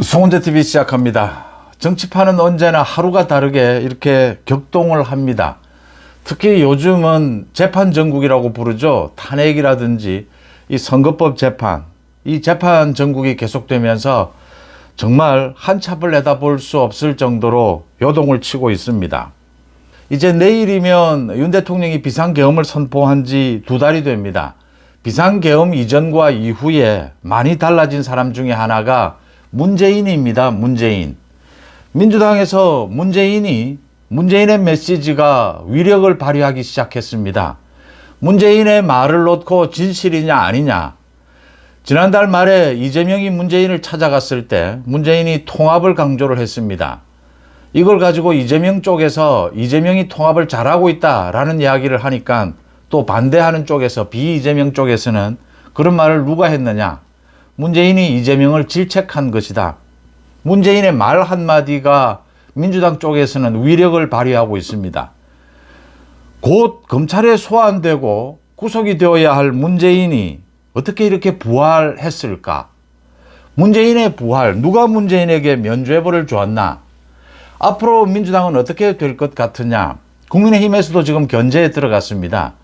송은재TV 시작합니다. 정치판은 언제나 하루가 다르게 이렇게 격동을 합니다. 특히 요즘은 재판 전국이라고 부르죠. 탄핵이라든지 이 선거법 재판, 이 재판 전국이 계속되면서 정말 한참을 내다볼 수 없을 정도로 요동을 치고 있습니다. 이제 내일이면 윤 대통령이 비상계엄을 선포한 지 2달이 됩니다. 비상계엄 이전과 이후에 많이 달라진 사람 중에 하나가 문재인입니다. 문재인. 민주당에서 문재인의 메시지가 위력을 발휘하기 시작했습니다. 문재인의 말을 놓고 진실이냐 아니냐. 지난달 말에 이재명이 문재인을 찾아갔을 때 문재인이 통합을 강조를 했습니다. 이걸 가지고 이재명 쪽에서 이재명이 통합을 잘하고 있다라는 이야기를 하니까 또 반대하는 쪽에서 비이재명 쪽에서는 그런 말을 누가 했느냐. 문재인이 이재명을 질책한 것이다. 문재인의 말 한마디가 민주당 쪽에서는 위력을 발휘하고 있습니다. 곧 검찰에 소환되고 구속이 되어야 할 문재인이 어떻게 이렇게 부활했을까? 문재인의 부활, 누가 문재인에게 면죄부를 주었나? 앞으로 민주당은 어떻게 될 것 같으냐? 국민의힘에서도 지금 견제에 들어갔습니다.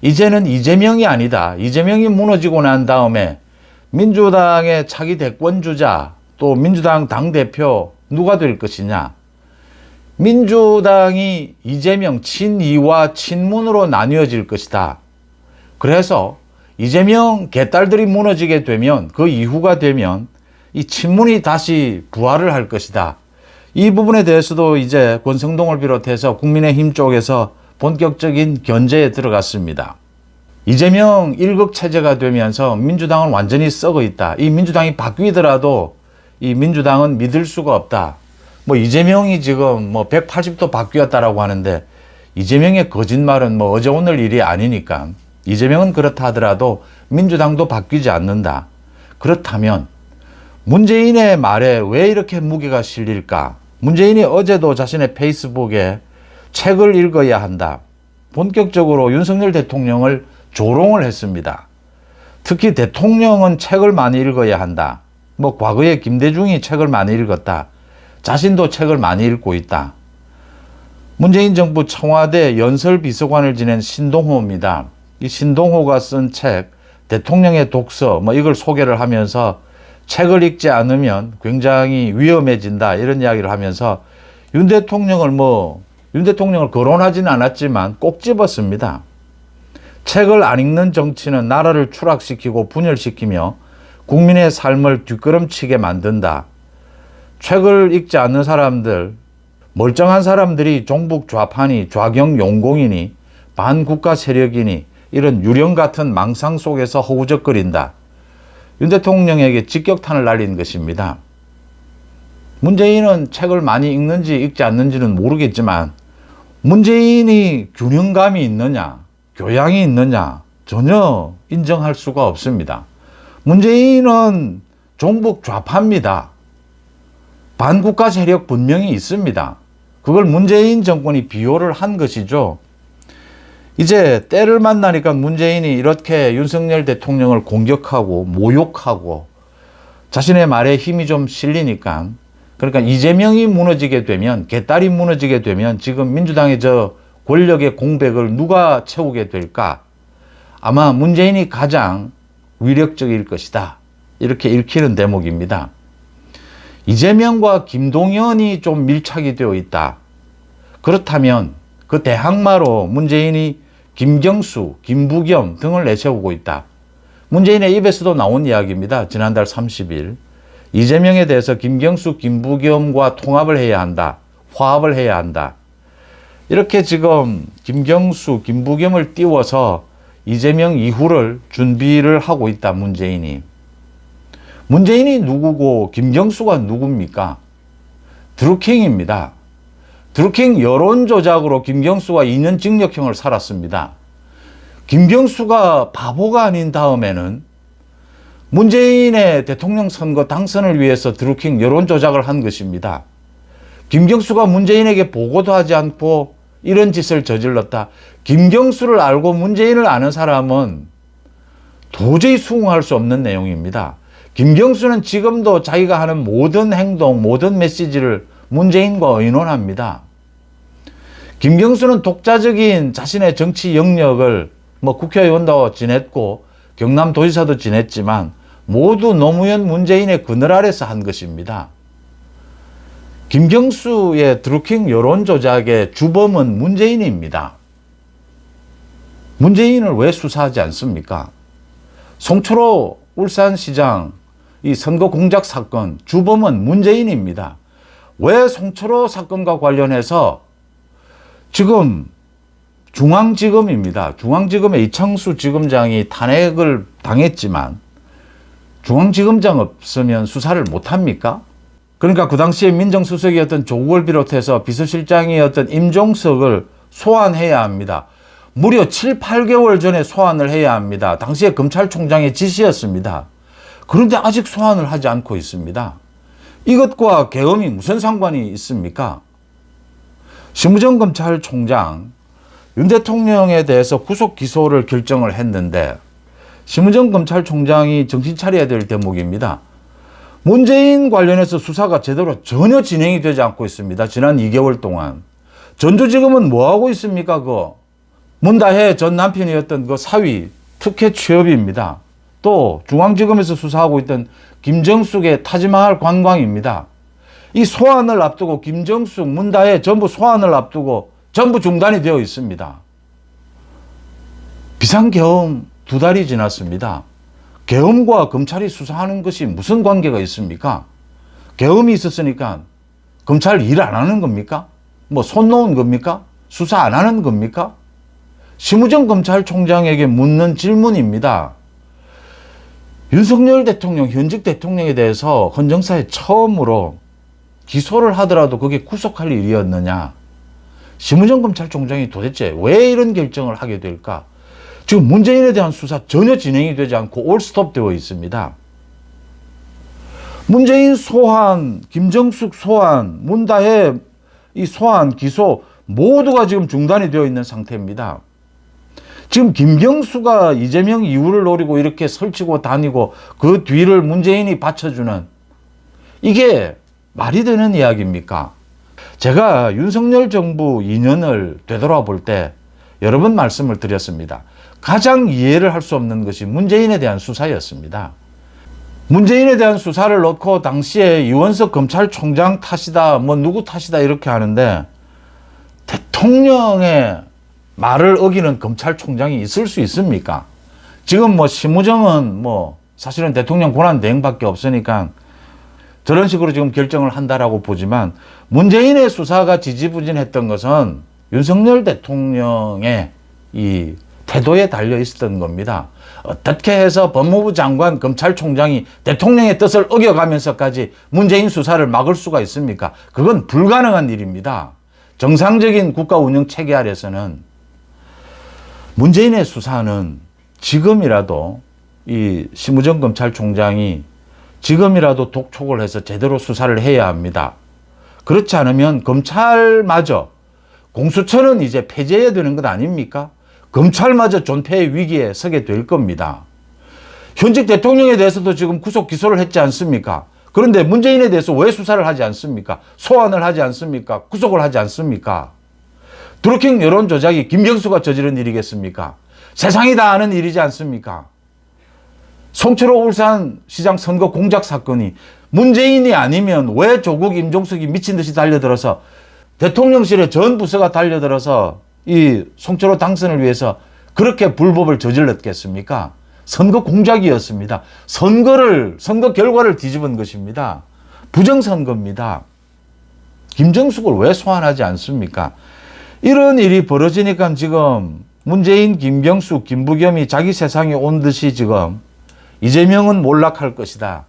이제는 이재명이 아니다. 이재명이 무너지고 난 다음에 민주당의 차기 대권주자 또 민주당 당대표 누가 될 것이냐. 민주당이 이재명 친이와 친문으로 나뉘어질 것이다. 그래서 이재명 개딸들이 무너지게 되면 그 이후가 되면 이 친문이 다시 부활을 할 것이다. 이 부분에 대해서도 이제 권성동을 비롯해서 국민의힘 쪽에서 본격적인 견제에 들어갔습니다. 이재명 1극 체제가 되면서 민주당은 완전히 썩어 있다. 이 민주당이 바뀌더라도 이 민주당은 믿을 수가 없다. 이재명이 지금 180도 바뀌었다라고 하는데 이재명의 거짓말은 어제 오늘 일이 아니니까 이재명은 그렇다 하더라도 민주당도 바뀌지 않는다. 그렇다면 문재인의 말에 왜 이렇게 무게가 실릴까? 문재인이 어제도 자신의 페이스북에 책을 읽어야 한다. 본격적으로 윤석열 대통령을 조롱을 했습니다. 특히 대통령은 책을 많이 읽어야 한다. 과거에 김대중이 책을 많이 읽었다. 자신도 책을 많이 읽고 있다. 문재인 정부 청와대 연설비서관을 지낸 신동호입니다. 이 신동호가 쓴 책, 대통령의 독서, 이걸 소개를 하면서 책을 읽지 않으면 굉장히 위험해진다. 이런 이야기를 하면서 윤 대통령을 거론하지는 않았지만 꼭 집었습니다. 책을 안 읽는 정치는 나라를 추락시키고 분열시키며 국민의 삶을 뒷걸음치게 만든다. 책을 읽지 않는 사람들, 멀쩡한 사람들이 종북 좌파니 좌경 용공이니 반국가 세력이니 이런 유령 같은 망상 속에서 허우적거린다. 윤 대통령에게 직격탄을 날린 것입니다. 문재인은 책을 많이 읽는지 읽지 않는지는 모르겠지만 문재인이 균형감이 있느냐, 교양이 있느냐 전혀 인정할 수가 없습니다. 문재인은 종북 좌파입니다. 반국가 세력 분명히 있습니다. 그걸 문재인 정권이 비호를 한 것이죠. 이제 때를 만나니까 문재인이 이렇게 윤석열 대통령을 공격하고 모욕하고 자신의 말에 힘이 좀 실리니까 그러니까 이재명이 무너지게 되면 개딸이 무너지게 되면 지금 민주당의 저 권력의 공백을 누가 채우게 될까? 아마 문재인이 가장 위력적일 것이다. 이렇게 읽히는 대목입니다. 이재명과 김동연이 좀 밀착이 되어 있다. 그렇다면 그 대항마로 문재인이 김경수, 김부겸 등을 내세우고 있다. 문재인의 입에서도 나온 이야기입니다. 지난달 30일. 이재명에 대해서 김경수, 김부겸과 통합을 해야 한다. 화합을 해야 한다. 이렇게 지금 김경수, 김부겸을 띄워서 이재명 이후를 준비를 하고 있다. 문재인이. 문재인이 누구고 김경수가 누굽니까? 드루킹입니다. 드루킹 여론조작으로 김경수가 2년 징역형을 살았습니다. 김경수가 바보가 아닌 다음에는 문재인의 대통령 선거 당선을 위해서 드루킹 여론조작을 한 것입니다. 김경수가 문재인에게 보고도 하지 않고 이런 짓을 저질렀다. 김경수를 알고 문재인을 아는 사람은 도저히 수긍할 수 없는 내용입니다. 김경수는 지금도 자기가 하는 모든 행동, 모든 메시지를 문재인과 의논합니다. 김경수는 독자적인 자신의 정치 영역을 국회의원도 지냈고 경남도지사도 지냈지만 모두 노무현 문재인의 그늘 아래서 한 것입니다. 김경수의 드루킹 여론 조작의 주범은 문재인입니다. 문재인을 왜 수사하지 않습니까? 송철호 울산시장 이 선거 공작 사건 주범은 문재인입니다. 왜 송철호 사건과 관련해서 지금 중앙지검입니다. 중앙지검의 이창수 지검장이 탄핵을 당했지만 중앙지검장 없으면 수사를 못합니까? 그러니까 그 당시에 민정수석이었던 조국을 비롯해서 비서실장이었던 임종석을 소환해야 합니다. 무려 7, 8개월 전에 소환을 해야 합니다. 당시에 검찰총장의 지시였습니다. 그런데 아직 소환을 하지 않고 있습니다. 이것과 계엄이 무슨 상관이 있습니까? 심우정 검찰총장 윤 대통령에 대해서 구속 기소를 결정을 했는데 심우정 검찰총장이 정신 차려야 될 대목입니다. 문재인 관련해서 수사가 제대로 전혀 진행이 되지 않고 있습니다. 지난 2개월 동안. 전주지검은 뭐하고 있습니까? 문다혜 전 남편이었던 그 사위 특혜 취업입니다. 또 중앙지검에서 수사하고 있던 김정숙의 타지마할 관광입니다. 이 소환을 앞두고 김정숙, 문다혜 전부 소환을 앞두고 전부 중단이 되어 있습니다. 비상계엄 2달이 지났습니다. 계엄과 검찰이 수사하는 것이 무슨 관계가 있습니까? 계엄이 있었으니까 검찰 일 안 하는 겁니까? 손 놓은 겁니까? 수사 안 하는 겁니까? 심우정 검찰총장에게 묻는 질문입니다. 윤석열 대통령, 현직 대통령에 대해서 헌정사에 처음으로 기소를 하더라도 그게 구속할 일이었느냐? 심우정 검찰총장이 도대체 왜 이런 결정을 하게 될까? 지금 문재인에 대한 수사 전혀 진행이 되지 않고 올스톱 되어 있습니다. 문재인 소환, 김정숙 소환, 문다혜 이 소환, 기소 모두가 지금 중단이 되어 있는 상태입니다. 지금 김경수가 이재명 이후를 노리고 이렇게 설치고 다니고 그 뒤를 문재인이 받쳐주는 이게 말이 되는 이야기입니까? 제가 윤석열 정부 2년을 되돌아볼 때 여러 번 말씀을 드렸습니다. 가장 이해를 할 수 없는 것이 문재인에 대한 수사였습니다. 문재인에 대한 수사를 놓고 당시에 이원석 검찰총장 탓이다, 누구 탓이다 이렇게 하는데 대통령의 말을 어기는 검찰총장이 있을 수 있습니까? 지금 심우정은 사실은 대통령 권한 대행밖에 없으니까 저런 식으로 지금 결정을 한다라고 보지만 문재인의 수사가 지지부진했던 것은 윤석열 대통령의 이 태도에 달려 있었던 겁니다. 어떻게 해서 법무부 장관, 검찰총장이 대통령의 뜻을 어겨가면서까지 문재인 수사를 막을 수가 있습니까? 그건 불가능한 일입니다. 정상적인 국가 운영 체계 아래서는 문재인의 수사는 지금이라도 이 심우정 검찰총장이 지금이라도 독촉을 해서 제대로 수사를 해야 합니다. 그렇지 않으면 검찰마저 공수처는 이제 폐지해야 되는 것 아닙니까? 검찰마저 존폐의 위기에 서게 될 겁니다. 현직 대통령에 대해서도 지금 구속 기소를 했지 않습니까? 그런데 문재인에 대해서 왜 수사를 하지 않습니까? 소환을 하지 않습니까? 구속을 하지 않습니까? 드루킹 여론 조작이 김경수가 저지른 일이겠습니까? 세상이 다 아는 일이지 않습니까? 송철호 울산시장 선거 공작 사건이 문재인이 아니면 왜 조국, 임종석이 미친 듯이 달려들어서 대통령실에 전 부서가 달려들어서 이 송철호 당선을 위해서 그렇게 불법을 저질렀겠습니까? 선거 공작이었습니다. 선거 결과를 뒤집은 것입니다. 부정선거입니다. 김정숙을 왜 소환하지 않습니까? 이런 일이 벌어지니까 지금 문재인, 김경수, 김부겸이 자기 세상에 온 듯이 지금 이재명은 몰락할 것이다.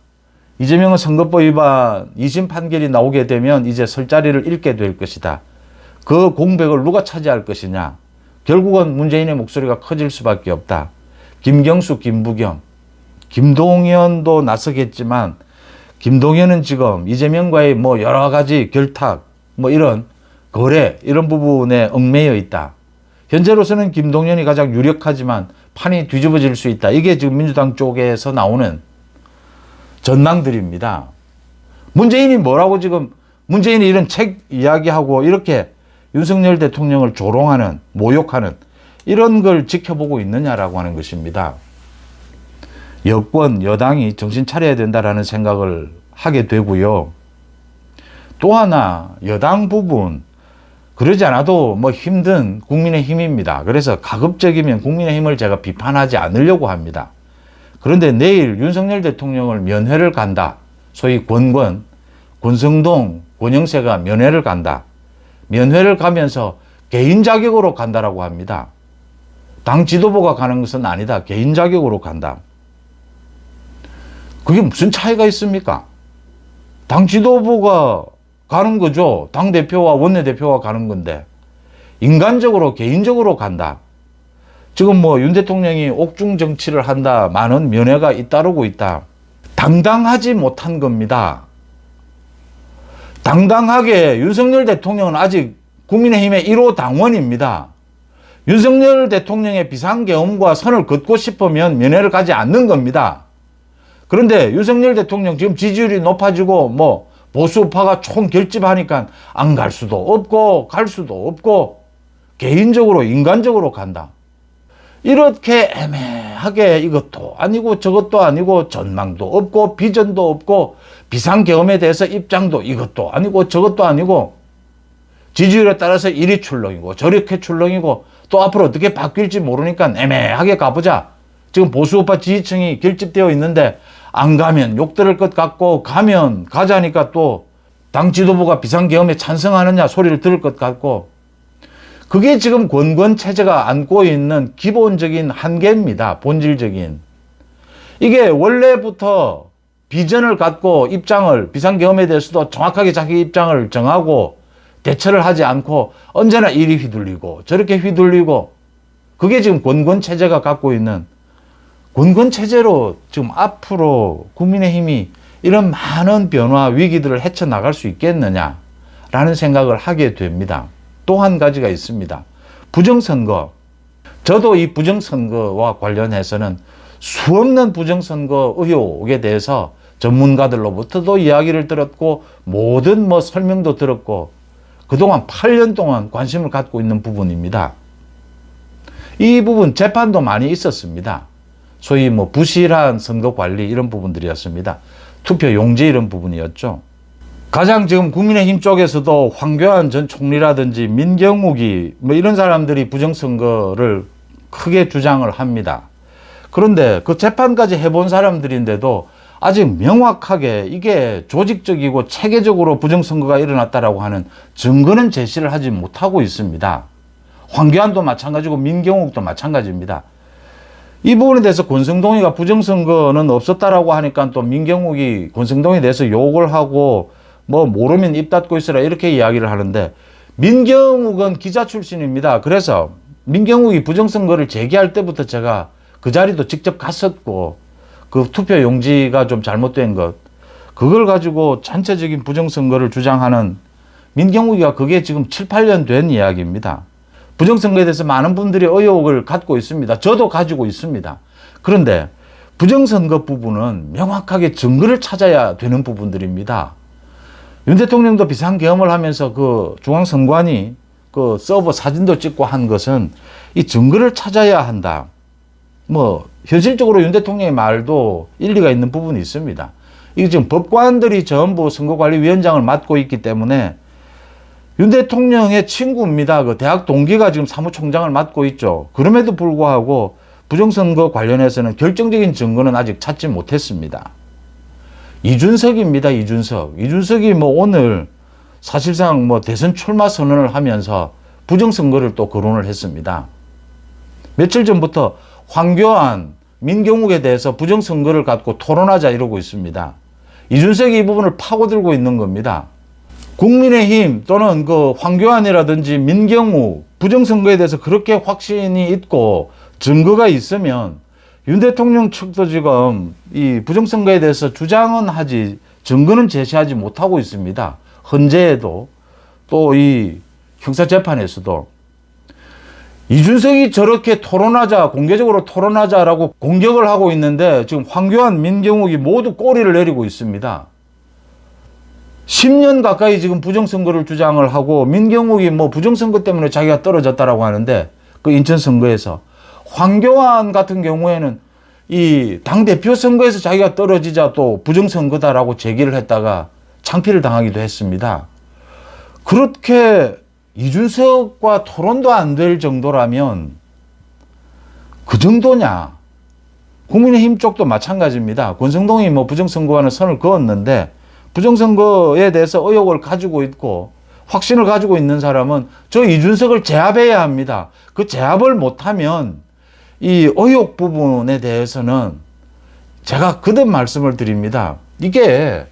이재명은 선거법 위반 2심 판결이 나오게 되면 이제 설 자리를 잃게 될 것이다. 그 공백을 누가 차지할 것이냐. 결국은 문재인의 목소리가 커질 수밖에 없다. 김경수, 김부겸, 김동연도 나서겠지만 김동연은 지금 이재명과의 여러 가지 결탁, 이런 거래, 이런 부분에 얽매여 있다. 현재로서는 김동연이 가장 유력하지만 판이 뒤집어질 수 있다. 이게 지금 민주당 쪽에서 나오는 전망들입니다. 문재인이 뭐라고 지금 문재인이 이런 책 이야기하고 이렇게 윤석열 대통령을 조롱하는, 모욕하는 이런 걸 지켜보고 있느냐라고 하는 것입니다. 여권, 여당이 정신 차려야 된다라는 생각을 하게 되고요. 또 하나 여당 부분 그러지 않아도 뭐 힘든 국민의힘입니다. 그래서 가급적이면 국민의힘을 제가 비판하지 않으려고 합니다. 그런데 내일 윤석열 대통령을 면회를 간다. 소위 권성동, 권영세가 면회를 간다. 면회를 가면서 개인 자격으로 간다라고 합니다. 당 지도부가 가는 것은 아니다. 개인 자격으로 간다. 그게 무슨 차이가 있습니까? 당 지도부가 가는 거죠. 당대표와 원내대표가 가는 건데 인간적으로 개인적으로 간다. 지금 뭐 윤 대통령이 옥중 정치를 한다. 많은 면회가 잇따르고 있다. 당당하지 못한 겁니다. 당당하게 윤석열 대통령은 아직 국민의힘의 1호 당원입니다. 윤석열 대통령의 비상계엄과 선을 긋고 싶으면 면회를 가지 않는 겁니다. 그런데 윤석열 대통령 지금 지지율이 높아지고 뭐 보수파가 총결집하니까 안 갈 수도 없고 갈 수도 없고 개인적으로 인간적으로 간다. 이렇게 애매하게 이것도 아니고 저것도 아니고 전망도 없고 비전도 없고 비상계엄에 대해서 입장도 이것도 아니고 저것도 아니고 지지율에 따라서 이리 출렁이고 저렇게 출렁이고 또 앞으로 어떻게 바뀔지 모르니까 애매하게 가보자. 지금 보수우파 지지층이 결집되어 있는데 안 가면 욕 들을 것 같고 가면 가자니까 또 당 지도부가 비상계엄에 찬성하느냐 소리를 들을 것 같고 그게 지금 권권체제가 안고 있는 기본적인 한계입니다. 본질적인. 이게 원래부터 비전을 갖고 입장을 비상계엄에 대해서도 정확하게 자기 입장을 정하고 대처를 하지 않고 언제나 이리 휘둘리고 저렇게 휘둘리고 그게 지금 권권체제가 갖고 있는 권권체제로 지금 앞으로 국민의힘이 이런 많은 변화 위기들을 헤쳐나갈 수 있겠느냐라는 생각을 하게 됩니다. 또 한 가지가 있습니다. 부정선거. 저도 이 부정선거와 관련해서는 수없는 부정선거 의혹에 대해서 전문가들로부터도 이야기를 들었고 모든 뭐 설명도 들었고 그동안 8년 동안 관심을 갖고 있는 부분입니다. 이 부분 재판도 많이 있었습니다. 소위 뭐 부실한 선거 관리 이런 부분들이었습니다. 투표 용지 이런 부분이었죠. 가장 지금 국민의힘 쪽에서도 황교안 전 총리라든지 민경욱이 뭐 이런 사람들이 부정선거를 크게 주장을 합니다. 그런데 그 재판까지 해본 사람들인데도 아직 명확하게 이게 조직적이고 체계적으로 부정선거가 일어났다라고 하는 증거는 제시를 하지 못하고 있습니다. 황교안도 마찬가지고 민경욱도 마찬가지입니다. 이 부분에 대해서 권성동이가 부정선거는 없었다라고 하니까 또 민경욱이 권성동에 대해서 욕을 하고 뭐 모르면 입 닫고 있으라 이렇게 이야기를 하는데 민경욱은 기자 출신입니다. 그래서 민경욱이 부정선거를 제기할 때부터 제가 그 자리도 직접 갔었고 그 투표 용지가 좀 잘못된 것 그걸 가지고 전체적인 부정선거를 주장하는 민경욱이가 그게 지금 7, 8년 된 이야기입니다. 부정선거에 대해서 많은 분들이 의혹을 갖고 있습니다. 저도 가지고 있습니다. 그런데 부정선거 부분은 명확하게 증거를 찾아야 되는 부분들입니다. 윤 대통령도 비상계엄을 하면서 그 중앙선관위 그 서버 사진도 찍고 한 것은 이 증거를 찾아야 한다. 뭐 현실적으로 윤 대통령의 말도 일리가 있는 부분이 있습니다. 이게 지금 법관들이 전부 선거관리위원장을 맡고 있기 때문에 윤 대통령의 친구입니다. 그 대학 동기가 지금 사무총장을 맡고 있죠. 그럼에도 불구하고 부정선거 관련해서는 결정적인 증거는 아직 찾지 못했습니다. 이준석입니다. 이준석이 뭐 오늘 사실상 뭐 대선 출마 선언을 하면서 부정선거를 또 거론을 했습니다. 며칠 전부터 황교안, 민경욱에 대해서 부정선거를 갖고 토론하자 이러고 있습니다. 이준석이 이 부분을 파고들고 있는 겁니다. 국민의힘 또는 그 황교안이라든지 민경욱 부정선거에 대해서 그렇게 확신이 있고 증거가 있으면 윤 대통령 측도 지금 이 부정선거에 대해서 주장은 하지 증거는 제시하지 못하고 있습니다. 헌재에도 또 이 형사재판에서도 이준석이 저렇게 토론하자, 공개적으로 토론하자라고 공격을 하고 있는데 지금 황교안, 민경욱이 모두 꼬리를 내리고 있습니다. 10년 가까이 지금 부정선거를 주장을 하고, 민경욱이 뭐 부정선거 때문에 자기가 떨어졌다라고 하는데, 그 인천 선거에서 황교안 같은 경우에는 이 당대표 선거에서 자기가 떨어지자 또 부정선거다라고 제기를 했다가 창피를 당하기도 했습니다. 그렇게 이준석과 토론도 안 될 정도라면 그 정도냐? 국민의힘 쪽도 마찬가지입니다. 권성동이 뭐 부정선거와는 선을 그었는데 부정선거에 대해서 의혹을 가지고 있고 확신을 가지고 있는 사람은 저 이준석을 제압해야 합니다. 그 제압을 못하면 이 의혹 부분에 대해서는 제가 거듭 말씀을 드립니다. 이게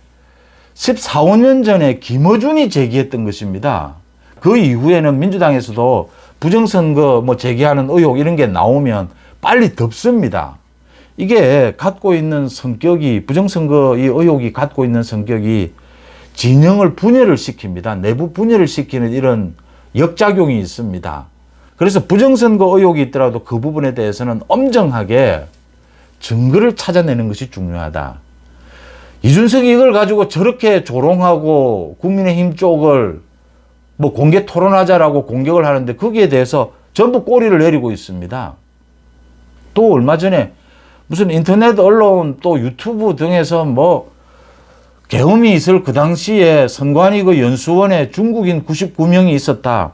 14, 15년 전에 김어준이 제기했던 것입니다. 그 이후에는 민주당에서도 부정선거 뭐 제기하는 의혹 이런 게 나오면 빨리 덮습니다. 이게 갖고 있는 성격이, 부정선거 이 의혹이 갖고 있는 성격이 진영을 분열을 시킵니다. 내부 분열을 시키는 이런 역작용이 있습니다. 그래서 부정선거 의혹이 있더라도 그 부분에 대해서는 엄정하게 증거를 찾아내는 것이 중요하다. 이준석이 이걸 가지고 저렇게 조롱하고 국민의힘 쪽을 뭐 공개 토론하자라고 공격을 하는데 거기에 대해서 전부 꼬리를 내리고 있습니다. 또 얼마 전에 무슨 인터넷 언론 또 유튜브 등에서 뭐 계엄이 있을 그 당시에 선관위 그 연수원에 중국인 99명이 있었다.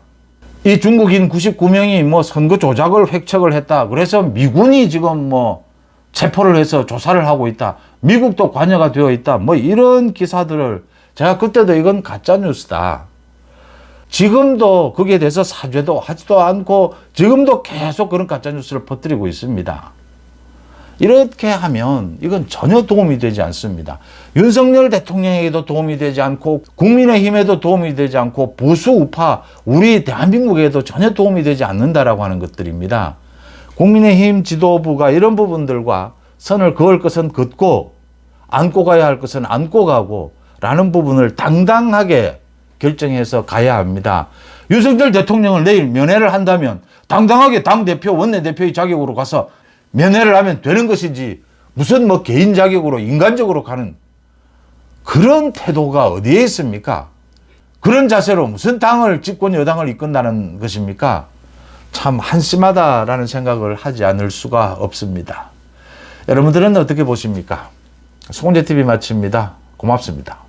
이 중국인 99명이 뭐 선거 조작을 획책을 했다. 그래서 미군이 지금 뭐 체포를 해서 조사를 하고 있다. 미국도 관여가 되어 있다. 뭐 이런 기사들을 제가 그때도 이건 가짜 뉴스다. 지금도 거기에 대해서 사죄도 하지도 않고 지금도 계속 그런 가짜 뉴스를 퍼뜨리고 있습니다. 이렇게 하면 이건 전혀 도움이 되지 않습니다. 윤석열 대통령에게도 도움이 되지 않고 국민의힘에도 도움이 되지 않고 보수 우파 우리 대한민국에도 전혀 도움이 되지 않는다라고 하는 것들입니다. 국민의힘 지도부가 이런 부분들과 선을 그을 것은 긋고 안고 가야 할 것은 안고 가고 라는 부분을 당당하게 결정해서 가야 합니다. 윤석열 대통령을 내일 면회를 한다면 당당하게 당대표 원내대표의 자격으로 가서 면회를 하면 되는 것이지 무슨 뭐 개인 자격으로 인간적으로 가는 그런 태도가 어디에 있습니까? 그런 자세로 무슨 당을 집권 여당을 이끈다는 것입니까? 참 한심하다라는 생각을 하지 않을 수가 없습니다. 여러분들은 어떻게 보십니까? 송재TV 마칩니다. 고맙습니다.